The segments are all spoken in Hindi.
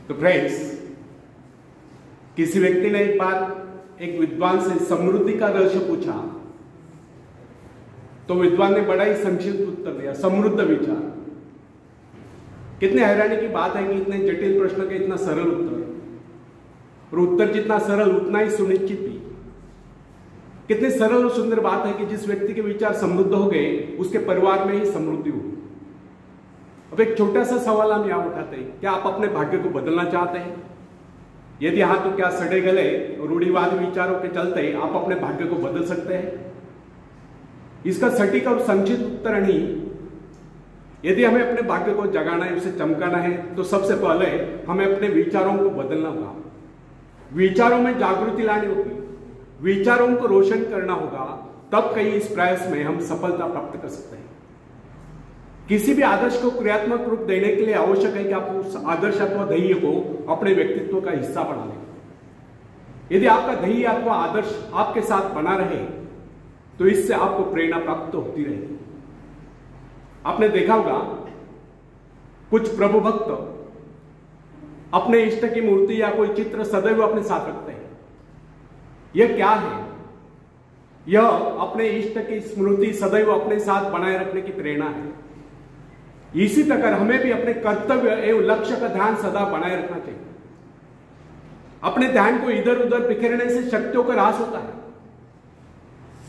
तो फ्रेंड्स, किसी व्यक्ति ने एक बार एक विद्वान से समृद्धि का रहस्य पूछा, तो विद्वान ने बड़ा ही संक्षिप्त उत्तर दिया, समृद्ध विचार। कितने हैरानी की बात है कि इतने जटिल प्रश्न के इतना सरल उत्तर, और उत्तर जितना सरल उतना ही सुनिश्चित भी। कितनी सरल और सुंदर बात है कि जिस व्यक्ति के विचार समृद्ध हो गए उसके परिवार में ही समृद्धि हुई। अब एक छोटा सा सवाल हम यहां उठाते हैं, क्या आप अपने भाग्य को बदलना चाहते हैं? यदि हाँ, तो क्या सड़े गले और रूढ़िवादी विचारों के चलते आप अपने भाग्य को बदल सकते हैं? इसका सटीक और संक्षिप्त उत्तर नहीं। यदि हमें अपने भाग्य को जगाना है, उसे चमकाना है, तो सबसे पहले हमें अपने विचारों को बदलना होगा। विचारों में जागृति लानी होगी, विचारों को रोशन करना होगा, तब कहीं इस प्रयास में हम सफलता प्राप्त कर सकते हैं। किसी भी आदर्श को क्रियात्मक रूप देने के लिए आवश्यक है कि आप उस आदर्श अथवा ध्येय को अपने व्यक्तित्व का हिस्सा बना लें। यदि आपका ध्येय अथवा आदर्श आपके साथ बना रहे तो इससे आपको प्रेरणा प्राप्त होती रहेगी। आपने देखा होगा कुछ प्रभु भक्त अपने इष्ट की मूर्ति या कोई चित्र सदैव अपने साथ रखते हैं। यह क्या है? यह अपने इष्ट की स्मृति सदैव अपने साथ बनाए रखने की प्रेरणा है। इसी प्रकार हमें भी अपने कर्तव्य एवं लक्ष्य का ध्यान सदा बनाए रखना चाहिए। अपने ध्यान को इधर उधर बिखेरने से शक्तियों का ह्रास होता है।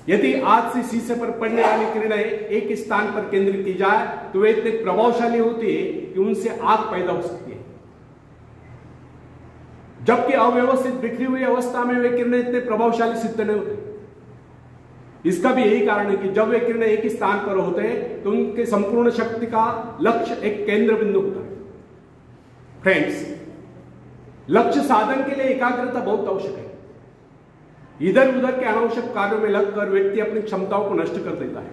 यदि आज से शीशे पर पड़ने वाली किरणें एक स्थान पर केंद्रित की जाए तो वे इतने प्रभावशाली होती है कि उनसे आग पैदा हो सकती है, जबकि अव्यवस्थित बिखरी हुई अवस्था में वे किरणें इतने प्रभावशाली सिद्ध नहीं होते। इसका भी यही कारण है कि जब वे किरणें एक स्थान पर होते हैं तो उनके संपूर्ण शक्ति का लक्ष्य एक केंद्र बिंदु होता है। फ्रेंड्स, लक्ष्य साधन के लिए एकाग्रता बहुत आवश्यक है। इधर उधर के अनावश्यक कार्यों में लगकर व्यक्ति अपनी क्षमताओं को नष्ट कर देता है।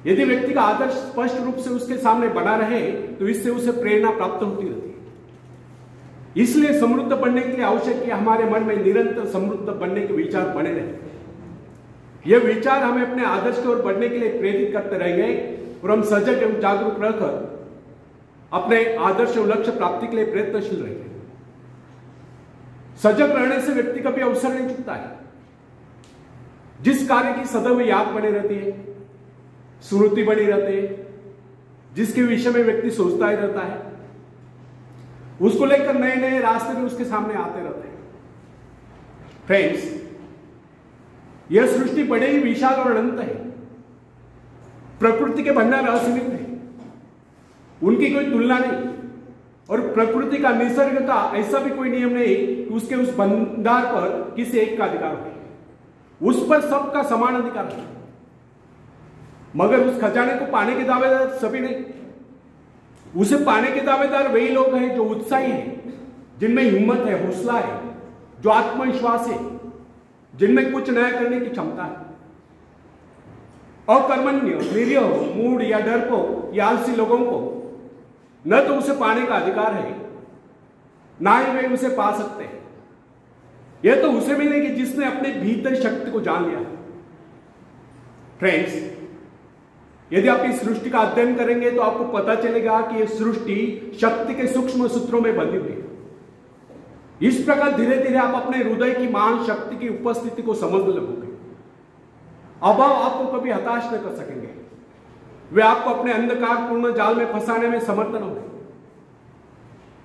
यदि व्यक्ति का आदर्श स्पष्ट रूप से उसके सामने बना रहे तो इससे उसे प्रेरणा प्राप्त होती रहती है। इसलिए समृद्ध बनने के लिए आवश्यक है हमारे मन में निरंतर समृद्ध बनने के विचार बने रहे। यह विचार हमें अपने आदर्श की ओर बढ़ने के लिए प्रेरित करते रहेंगे और हम सजग एवं जागरूक रहकर अपने आदर्श और लक्ष्य प्राप्ति के लिए प्रयत्नशील रहेंगे। सजग रहने से व्यक्ति कभी अवसर नहीं चुकता है। जिस कार्य की सदैव याद बनी रहती है, स्मृति बनी रहती है, जिसके विषय में व्यक्ति सोचता ही रहता है, उसको लेकर नए नए रास्ते भी उसके सामने आते रहते हैं। फ्रेंड्स, यह सृष्टि बड़े ही विशाल और अनंत है। प्रकृति के भंडार असीमित है, उनकी कोई तुलना नहीं। और प्रकृति का, निसर्ग का ऐसा भी कोई नियम नहीं कि उसके उस भंडार पर किसी एक का अधिकार हो। उस पर सबका समान अधिकार है, मगर उस खजाने को पाने के दावेदार सभी नहीं। उसे पाने के दावेदार वही लोग हैं जो उत्साही हैं, जिनमें हिम्मत है, हौसला है, जो आत्मविश्वास है, जिनमें कुछ नया करने की क्षमता है। अकर्मण्य, निरीह, मूढ़ या डरपोक या आलसी लोगों को न तो उसे पाने का अधिकार है, ना ही वे उसे पा सकते हैं। यह तो उसे मिलेगी जिसने अपने भीतर शक्ति को जान लिया। फ्रेंड्स, यदि आप इस सृष्टि का अध्ययन करेंगे तो आपको पता चलेगा कि यह सृष्टि शक्ति के सूक्ष्म सूत्रों में बंधी हुई है। इस प्रकार धीरे धीरे आप अपने हृदय की महान शक्ति की उपस्थिति को समझने लगोगे। अभाव आपको कभी हताश न कर सकेंगे, वे आपको अपने अंधकारपूर्ण जाल में फंसाने में समर्थन होंगे।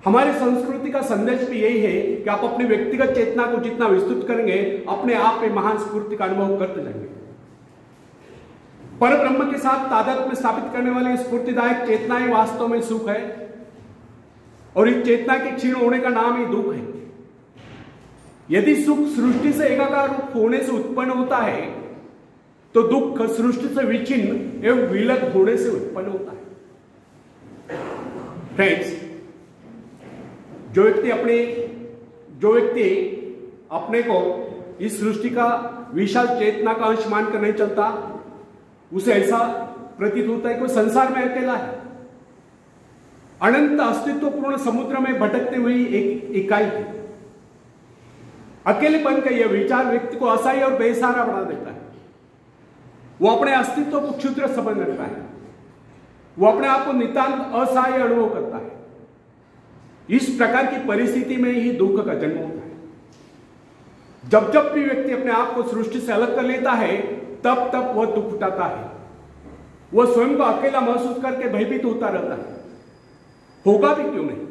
हमारी संस्कृति का संदेश भी यही है कि आप अपनी व्यक्तिगत चेतना को जितना विस्तृत करेंगे, अपने आप में महान स्फूर्ति का अनुभव करते जाएंगे। पर ब्रह्म के साथ तादात्म्य स्थापित करने वाली स्फूर्तिदायक चेतना ही वास्तव में सुख है, और इस चेतना के क्षीण होने का नाम ही दुख है। यदि सुख सृष्टि से एकाकार रूप होने से उत्पन्न होता है तो दुख सृष्टि से विच्छिन्न एवं विलग होने से उत्पन्न होता है। फ्रेंड्स, जो व्यक्ति अपने को इस सृष्टि का विशाल चेतना का अंश मानकर नहीं चलता, उसे ऐसा प्रतीत होता है कि संसार में अकेला है, अनंत अस्तित्वपूर्ण समुद्र में भटकते हुई एक इकाई है। अकेलेपन का यह विचार व्यक्ति को असहाय और बेसहारा बना देता है। वो अपने अस्तित्व को क्षुद्र समझ लेता है, वो अपने आप को नितांत असहाय अनुभव करता है। इस प्रकार की परिस्थिति में ही दुख का जन्म होता है। जब जब भी व्यक्ति अपने आप को सृष्टि से अलग कर लेता है, तब तब वह दुख उठाता है। वह स्वयं को अकेला महसूस करके भयभीत होता रहता है। होगा भी क्यों नहीं?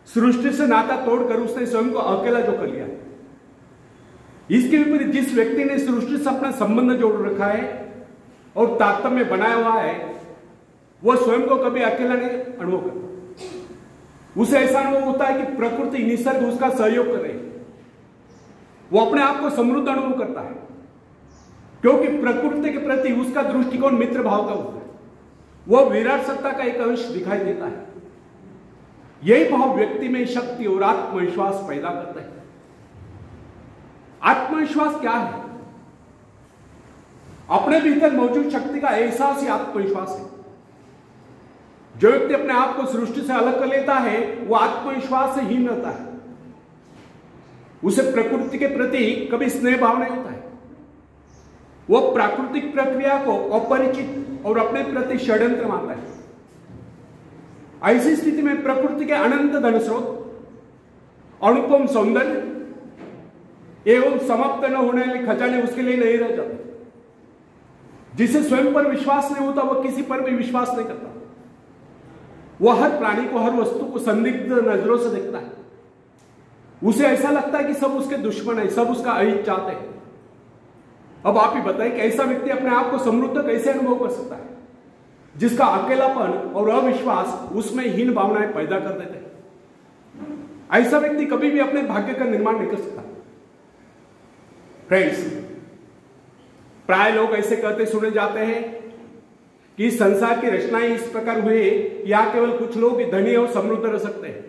सृष्टि से नाता तोड़कर उसने स्वयं को अकेला जो कर लिया है। इसके विपरीत जिस व्यक्ति ने सृष्टि से अपना संबंध जोड़ रखा है और तारतम्य बनाया हुआ है, वह स्वयं को कभी अकेला नहीं अनुभव करता। उसे ऐसा अनुभव होता है कि प्रकृति, निसर्ग उसका सहयोग कर रहे हैं। वो अपने आप को समृद्ध अनुभव करता है, क्योंकि प्रकृति के प्रति उसका दृष्टिकोण मित्र भाव का होता है। वह विराट सत्ता का एक अंश दिखाई देता है। यही भाव व्यक्ति में शक्ति और आत्मविश्वास पैदा करता है। आत्मविश्वास क्या है? अपने भीतर मौजूद शक्ति का एहसास ही आत्मविश्वास है। जो व्यक्ति अपने आप को सृष्टि से अलग कर लेता है, वह आत्मविश्वास से हीन रहता है। उसे प्रकृति के प्रति कभी स्नेह भाव नहीं होता है। वह प्राकृतिक प्रक्रिया को अपरिचित और अपने प्रति षड्यंत्र मानता है। ऐसी स्थिति में प्रकृति के अनंत धन स्रोत, अनुपम सौंदर्य एवं समाप्त न होने वाले खजाने उसके लिए नहीं रह जाते। जिसे स्वयं पर विश्वास नहीं होता, वह किसी पर भी विश्वास नहीं करता। वह हर प्राणी को, हर वस्तु को संदिग्ध नजरों से देखता है। उसे ऐसा लगता है कि सब उसके दुश्मन है, सब उसका अहित चाहते हैं। अब आप ही बताइए कि ऐसा व्यक्ति अपने आप को समृद्ध कैसे अनुभव कर सकता है, जिसका अकेलापन और अविश्वास उसमें हीन भावनाएं पैदा कर देते हैं। ऐसा व्यक्ति कभी भी अपने भाग्य का निर्माण नहीं कर सकता। फ्रेंड्स, प्राय लोग ऐसे कहते सुने जाते हैं कि संसार की रचनाएं इस प्रकार हुई है कि यहां केवल कुछ लोग धनी और समृद्ध रह सकते हैं।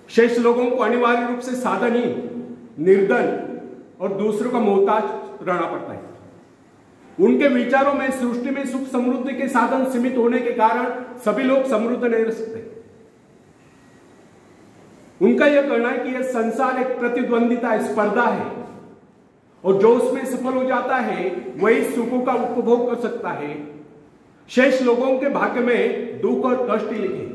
शेष लोगों को अनिवार्य रूप से साधनहीन, निर्धन और दूसरों का मोहताज रहना पड़ता है। उनके विचारों में सृष्टि में सुख समृद्धि के साधन सीमित होने के कारण सभी लोग समृद्ध नहीं रह सकते। उनका यह कहना है कि यह संसार एक प्रतिद्वंदिता, स्पर्धा है, और जो उसमें सफल हो जाता है वही सुखों का उपभोग कर सकता है। शेष लोगों के भाग्य में दुख और कष्ट लिखे।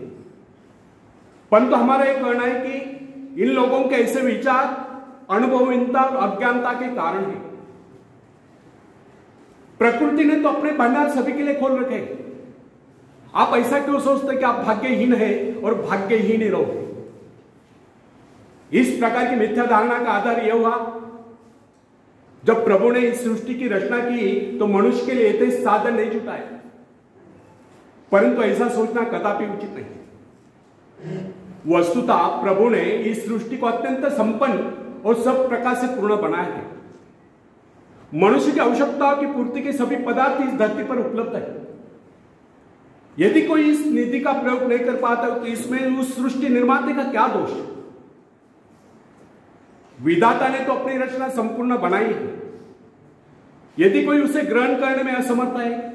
परंतु हमारा यह कहना है कि इन लोगों के ऐसे विचार अनुभवहीनता और अज्ञानता के कारण है। प्रकृति ने तो अपने भंडार सभी के लिए खोल रखे। आप ऐसा क्यों सोचते कि आप भाग्यहीन है और भाग्यहीन ही रहो? इस प्रकार की मिथ्या धारणा का आधार यह हुआ, जब प्रभु ने इस सृष्टि की रचना की तो मनुष्य के लिए इतने साधन नहीं जुटाए। परंतु ऐसा सोचना कदापि उचित नहीं। वस्तुतः प्रभु ने इस सृष्टि को अत्यंत संपन्न और सब प्रकार से पूर्ण बनाया है। मनुष्य की आवश्यकताओं की पूर्ति के सभी पदार्थ इस धरती पर उपलब्ध है। यदि कोई इस नीति का प्रयोग नहीं कर पाता तो इसमें उस सृष्टि निर्माता का क्या दोष? विधाता ने तो अपनी रचना संपूर्ण बनाई है। यदि कोई उसे ग्रहण करने में असमर्थ है,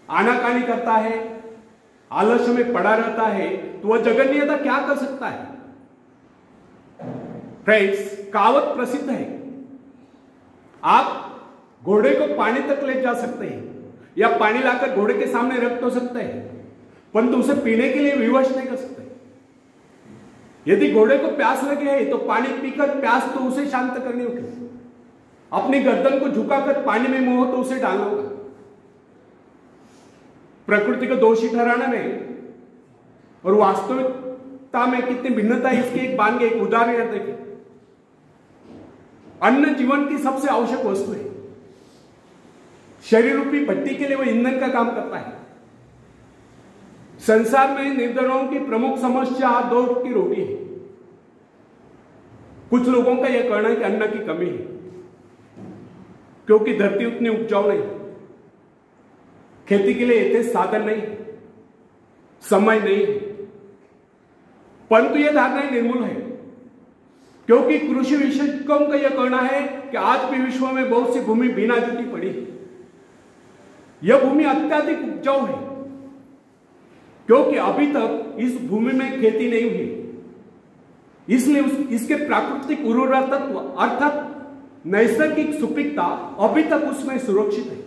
आनाकानी करता है, आलस्य में पड़ा रहता है, तो वह जगन्यता क्या कर सकता है? फ्रेंड्स, कहावत प्रसिद्ध है, आप घोड़े को पानी तक ले जा सकते हैं या पानी लाकर घोड़े के सामने रख तो सकते हैं, परंतु उसे पीने के लिए विवश नहीं कर सकते। यदि घोड़े को प्यास लगे है तो पानी पीकर प्यास तो उसे शांत करनी होगी। अपनी गर्दन को झुकाकर पानी में मोह तो उसे डालना होगा। प्रकृति को दोषी ठहराने में और वास्तविकता में कितनी भिन्नता है, इसकी एक बात, एक उदाहरण देखिए। अन्न जीवन की सबसे आवश्यक वस्तु है। शरीर रूपी भट्टी के लिए वह ईंधन का काम करता है। संसार में निर्धनों की प्रमुख समस्या दो की रोटी है। कुछ लोगों का यह कहना है कि अन्न की कमी है, क्योंकि धरती उतनी उपजाऊ नहीं, खेती के लिए इतने साधन नहीं, समय नहीं। परंतु यह धारणा निर्मूल है, क्योंकि कृषि विशेषज्ञों का यह कहना है कि आज भी विश्व में बहुत सी भूमि बिना जुटी पड़ी है। यह भूमि अत्यधिक उपजाऊ है, क्योंकि अभी तक इस भूमि में खेती नहीं हुई, इसलिए इसके प्राकृतिक उर्वरा तत्व अर्थात नैसर्गिक सुपीकता अभी तक उसमें सुरक्षित है।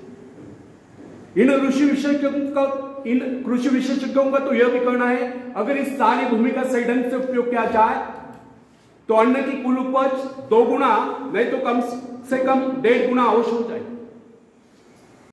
इन ऋषि विशेषज्ञों का इन कृषि विशेषज्ञों का तो यह भी कहना है अगर इस सारी भूमि का सही ढंग से उपयोग किया जाए तो अन्न की कुल उपज 2 गुना नहीं तो कम से कम 1.5 गुना अवश्य हो जाए।